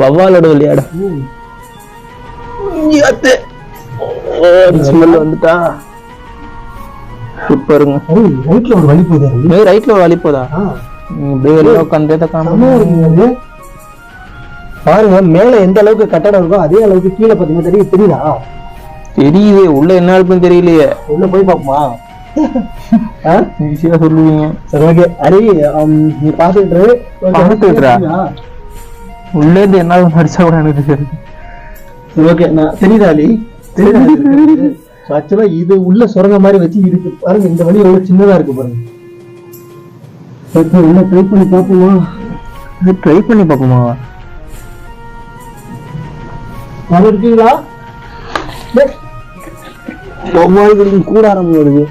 வவ்வாலோட விளையாட வந்துட்டா. சூப்பருங்க. ரைட்ல ஒரு வழி போகுது. ரைட்ல ஒரு வழி போதா? பாருங்க, மேல எந்த அளவுக்கு கட்டடம் இருக்கோ அதே அளவுக்கு கீழே பாத்தீங்கன்னா தெரியுதா? தெரியுது. உள்ள என்ன இருக்குன்னு தெரியலையே. உள்ள போய் பாப்போமா? ஈஸியா சொல்லுவீங்க. சரி, ஓகே. அரி, நீ பாத்துக்கிட்டு உள்ள இருந்து என்ன படிச்சா கூட எனக்கு தெரியாது. சரி, ஓகே. நான் தெரியுதா அலி? ஆக்சுவலா இது உள்ள சுரங்க மாதிரி வச்சு இருக்கு பாருங்க. இந்த வழி எவ்வளவு சின்னதா இருக்கு பாருங்க. உள்ள ட்ரை பண்ணி பாப்போமா? ட்ரை பண்ணி பாப்போமா? இருக்கீங்களா? கூடாரம் வருது.